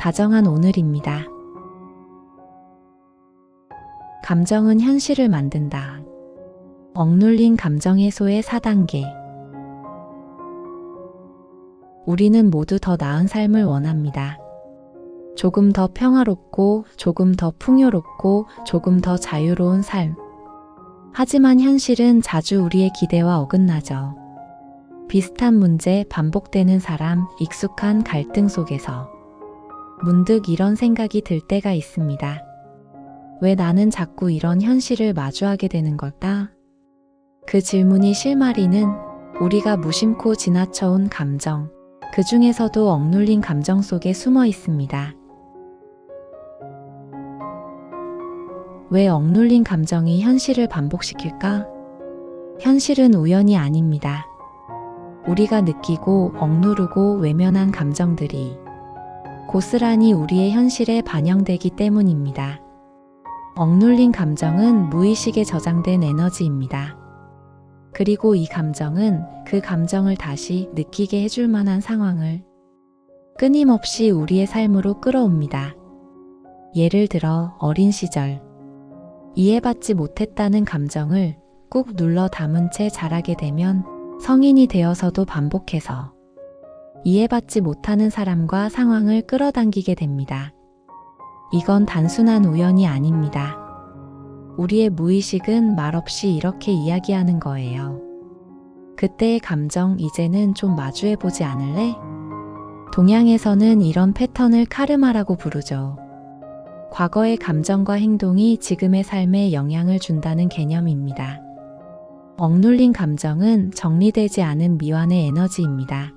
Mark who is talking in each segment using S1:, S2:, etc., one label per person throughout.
S1: 다정한 오늘입니다. 감정은 현실을 만든다. 억눌린 감정 해소의 4단계. 우리는 모두 더 나은 삶을 원합니다. 조금 더 평화롭고, 조금 더 풍요롭고, 조금 더 자유로운 삶. 하지만 현실은 자주 우리의 기대와 어긋나죠. 비슷한 문제, 반복되는 사람, 익숙한 갈등 속에서 문득 이런 생각이 들 때가 있습니다. 왜 나는 자꾸 이런 현실을 마주하게 되는 걸까? 그 질문이 실마리는 우리가 무심코 지나쳐온 감정, 그 중에서도 억눌린 감정 속에 숨어 있습니다. 왜 억눌린 감정이 현실을 반복시킬까? 현실은 우연이 아닙니다. 우리가 느끼고 억누르고 외면한 감정들이 고스란히 우리의 현실에 반영되기 때문입니다. 억눌린 감정은 무의식에 저장된 에너지입니다. 그리고 이 감정은 그 감정을 다시 느끼게 해줄 만한 상황을 끊임없이 우리의 삶으로 끌어옵니다. 예를 들어 어린 시절, 이해받지 못했다는 감정을 꾹 눌러 담은 채 자라게 되면 성인이 되어서도 반복해서 이해받지 못하는 사람과 상황을 끌어당기게 됩니다. 이건 단순한 우연이 아닙니다. 우리의 무의식은 말없이 이렇게 이야기하는 거예요. 그때의 감정 이제는 좀 마주해보지 않을래? 동양에서는 이런 패턴을 카르마라고 부르죠. 과거의 감정과 행동이 지금의 삶에 영향을 준다는 개념입니다. 억눌린 감정은 정리되지 않은 미완의 에너지입니다.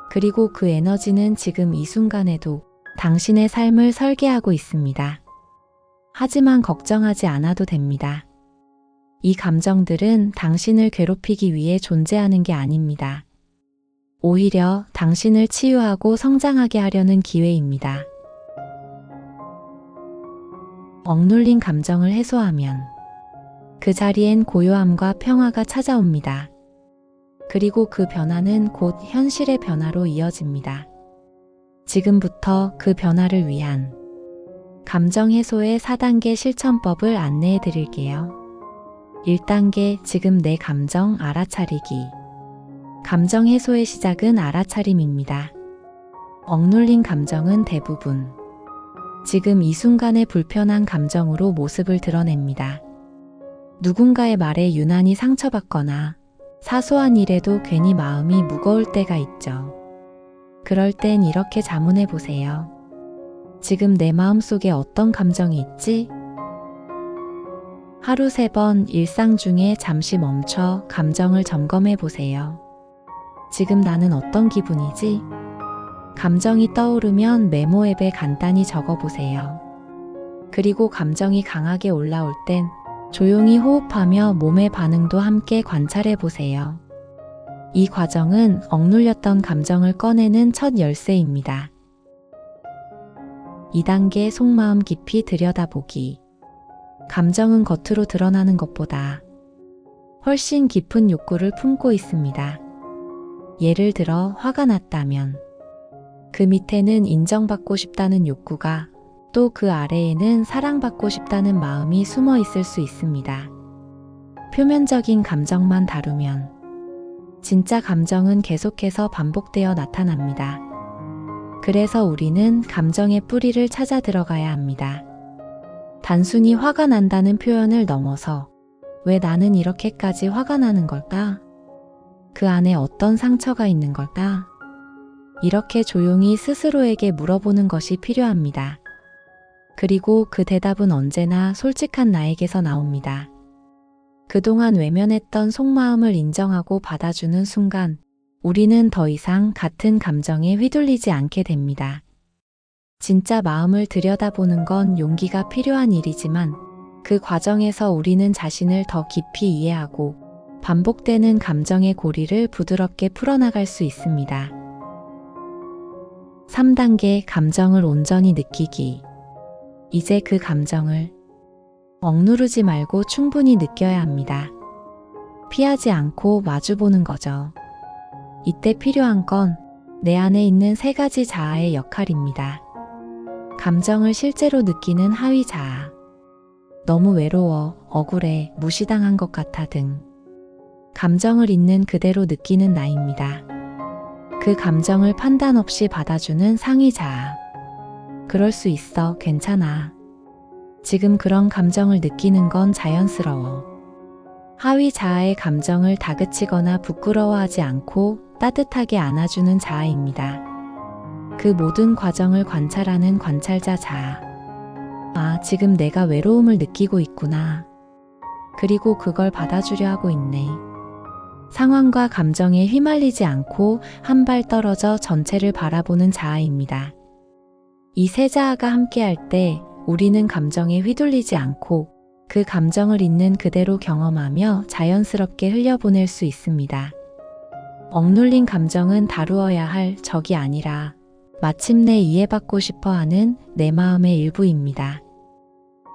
S1: 그리고 그 에너지는 지금 이 순간에도 당신의 삶을 설계하고 있습니다. 하지만 걱정하지 않아도 됩니다. 이 감정들은 당신을 괴롭히기 위해 존재하는 게 아닙니다. 오히려 당신을 치유하고 성장하게 하려는 기회입니다. 억눌린 감정을 해소하면 그 자리엔 고요함과 평화가 찾아옵니다. 그리고 그 변화는 곧 현실의 변화로 이어집니다. 지금부터 그 변화를 위한 감정 해소의 4단계 실천법을 안내해 드릴게요. 1단계 지금 내 감정 알아차리기. 감정 해소의 시작은 알아차림입니다. 억눌린 감정은 대부분 지금 이 순간의 불편한 감정으로 모습을 드러냅니다. 누군가의 말에 유난히 상처받거나 사소한 일에도 괜히 마음이 무거울 때가 있죠. 그럴 땐 이렇게 자문해 보세요. 지금 내 마음속에 어떤 감정이 있지? 하루 3번 일상 중에 잠시 멈춰 감정을 점검해 보세요. 지금 나는 어떤 기분이지? 감정이 떠오르면 메모 앱에 간단히 적어 보세요. 그리고 감정이 강하게 올라올 땐 조용히 호흡하며 몸의 반응도 함께 관찰해 보세요. 이 과정은 억눌렸던 감정을 꺼내는 첫 열쇠입니다. 2단계 속마음 깊이 들여다보기. 감정은 겉으로 드러나는 것보다 훨씬 깊은 욕구를 품고 있습니다. 예를 들어 화가 났다면 그 밑에는 인정받고 싶다는 욕구가, 또 그 아래에는 사랑받고 싶다는 마음이 숨어 있을 수 있습니다. 표면적인 감정만 다루면 진짜 감정은 계속해서 반복되어 나타납니다. 그래서 우리는 감정의 뿌리를 찾아 들어가야 합니다. 단순히 화가 난다는 표현을 넘어서 왜 나는 이렇게까지 화가 나는 걸까? 그 안에 어떤 상처가 있는 걸까? 이렇게 조용히 스스로에게 물어보는 것이 필요합니다. 그리고 그 대답은 언제나 솔직한 나에게서 나옵니다. 그동안 외면했던 속마음을 인정하고 받아주는 순간 우리는 더 이상 같은 감정에 휘둘리지 않게 됩니다. 진짜 마음을 들여다보는 건 용기가 필요한 일이지만 그 과정에서 우리는 자신을 더 깊이 이해하고 반복되는 감정의 고리를 부드럽게 풀어나갈 수 있습니다. 3단계 감정을 온전히 느끼기. 이제 그 감정을 억누르지 말고 충분히 느껴야 합니다. 피하지 않고 마주보는 거죠. 이때 필요한 건 내 안에 있는 3가지 자아의 역할입니다. 감정을 실제로 느끼는 하위 자아. 너무 외로워, 억울해, 무시당한 것 같아 등. 감정을 있는 그대로 느끼는 나입니다. 그 감정을 판단 없이 받아주는 상위 자아. 그럴 수 있어, 괜찮아. 지금 그런 감정을 느끼는 건 자연스러워. 하위 자아의 감정을 다그치거나 부끄러워하지 않고 따뜻하게 안아주는 자아입니다. 그 모든 과정을 관찰하는 관찰자 자아. 아, 지금 내가 외로움을 느끼고 있구나. 그리고 그걸 받아주려 하고 있네. 상황과 감정에 휘말리지 않고 한 발 떨어져 전체를 바라보는 자아입니다. 이 세 자아가 함께할 때 우리는 감정에 휘둘리지 않고 그 감정을 있는 그대로 경험하며 자연스럽게 흘려보낼 수 있습니다. 억눌린 감정은 다루어야 할 적이 아니라 마침내 이해받고 싶어 하는 내 마음의 일부입니다.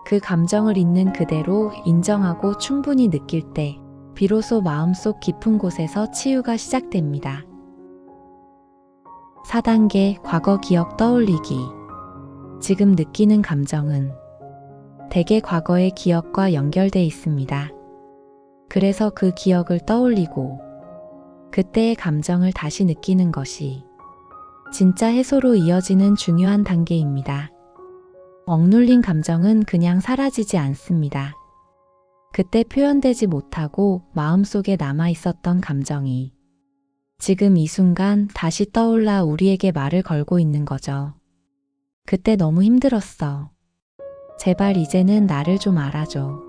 S1: 그 감정을 있는 그대로 인정하고 충분히 느낄 때 비로소 마음속 깊은 곳에서 치유가 시작됩니다. 4단계 과거 기억 떠올리기. 지금 느끼는 감정은 대개 과거의 기억과 연결돼 있습니다. 그래서 그 기억을 떠올리고 그때의 감정을 다시 느끼는 것이 진짜 해소로 이어지는 중요한 단계입니다. 억눌린 감정은 그냥 사라지지 않습니다. 그때 표현되지 못하고 마음속에 남아 있었던 감정이 지금 이 순간 다시 떠올라 우리에게 말을 걸고 있는 거죠. 그때 너무 힘들었어. 제발 이제는 나를 좀 알아줘.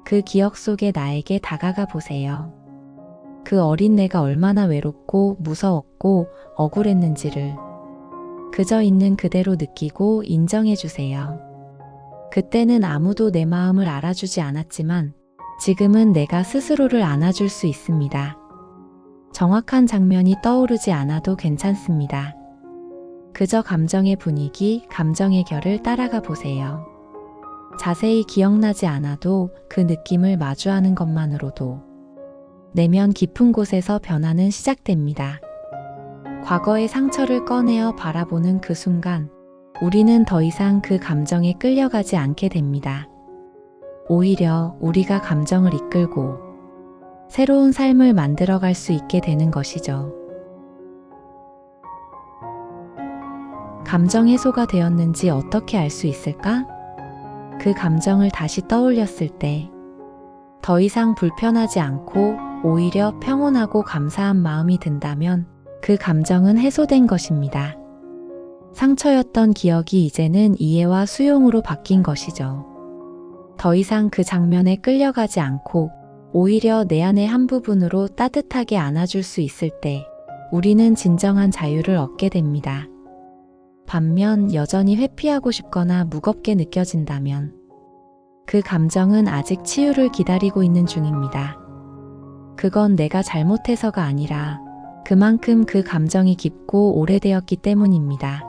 S1: 그 기억 속에 나에게 다가가 보세요. 그 어린 내가 얼마나 외롭고 무서웠고 억울했는지를 그저 있는 그대로 느끼고 인정해 주세요. 그때는 아무도 내 마음을 알아주지 않았지만 지금은 내가 스스로를 안아줄 수 있습니다. 정확한 장면이 떠오르지 않아도 괜찮습니다. 그저 감정의 분위기, 감정의 결을 따라가 보세요. 자세히 기억나지 않아도 그 느낌을 마주하는 것만으로도 내면 깊은 곳에서 변화는 시작됩니다. 과거의 상처를 꺼내어 바라보는 그 순간 우리는 더 이상 그 감정에 끌려가지 않게 됩니다. 오히려 우리가 감정을 이끌고 새로운 삶을 만들어갈 수 있게 되는 것이죠. 감정 해소가 되었는지 어떻게 알 수 있을까? 그 감정을 다시 떠올렸을 때 더 이상 불편하지 않고 오히려 평온하고 감사한 마음이 든다면 그 감정은 해소된 것입니다. 상처였던 기억이 이제는 이해와 수용으로 바뀐 것이죠. 더 이상 그 장면에 끌려가지 않고 오히려 내 안의 한 부분으로 따뜻하게 안아줄 수 있을 때 우리는 진정한 자유를 얻게 됩니다. 반면 여전히 회피하고 싶거나 무겁게 느껴진다면 그 감정은 아직 치유를 기다리고 있는 중입니다. 그건 내가 잘못해서가 아니라 그만큼 그 감정이 깊고 오래되었기 때문입니다.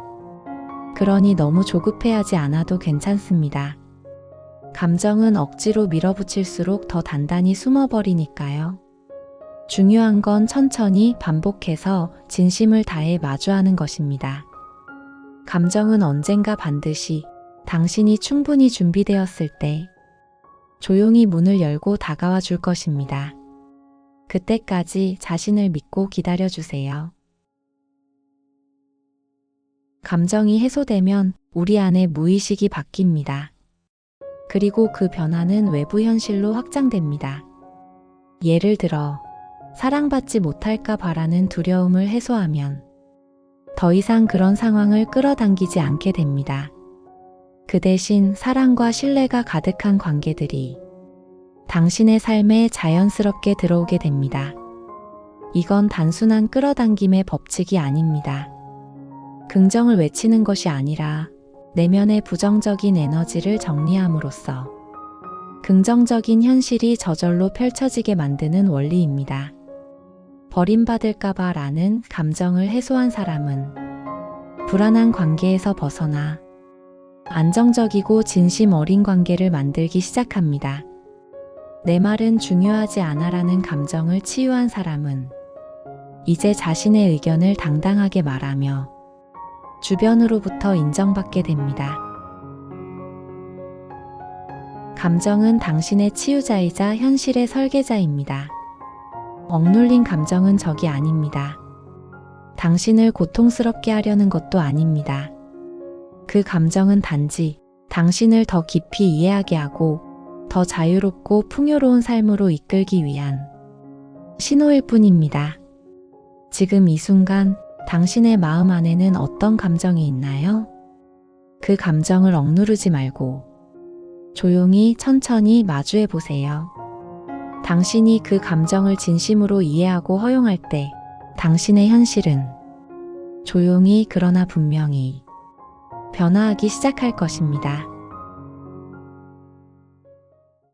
S1: 그러니 너무 조급해하지 않아도 괜찮습니다. 감정은 억지로 밀어붙일수록 더 단단히 숨어버리니까요. 중요한 건 천천히 반복해서 진심을 다해 마주하는 것입니다. 감정은 언젠가 반드시 당신이 충분히 준비되었을 때 조용히 문을 열고 다가와 줄 것입니다. 그때까지 자신을 믿고 기다려주세요. 감정이 해소되면 우리 안에 무의식이 바뀝니다. 그리고 그 변화는 외부 현실로 확장됩니다. 예를 들어, 사랑받지 못할까 바라는 두려움을 해소하면 더 이상 그런 상황을 끌어당기지 않게 됩니다. 그 대신 사랑과 신뢰가 가득한 관계들이 당신의 삶에 자연스럽게 들어오게 됩니다. 이건 단순한 끌어당김의 법칙이 아닙니다. 긍정을 외치는 것이 아니라 내면의 부정적인 에너지를 정리함으로써 긍정적인 현실이 저절로 펼쳐지게 만드는 원리입니다. 버림받을까봐 라는 감정을 해소한 사람은 불안한 관계에서 벗어나 안정적이고 진심 어린 관계를 만들기 시작합니다. 내 말은 중요하지 않아라는 감정을 치유한 사람은 이제 자신의 의견을 당당하게 말하며 주변으로부터 인정받게 됩니다. 감정은 당신의 치유자이자 현실의 설계자입니다. 억눌린 감정은 적이 아닙니다. 당신을 고통스럽게 하려는 것도 아닙니다. 그 감정은 단지 당신을 더 깊이 이해하게 하고 더 자유롭고 풍요로운 삶으로 이끌기 위한 신호일 뿐입니다. 지금 이 순간 당신의 마음 안에는 어떤 감정이 있나요? 그 감정을 억누르지 말고 조용히 천천히 마주해 보세요. 당신이 그 감정을 진심으로 이해하고 허용할 때 당신의 현실은 조용히 그러나 분명히 변화하기 시작할 것입니다.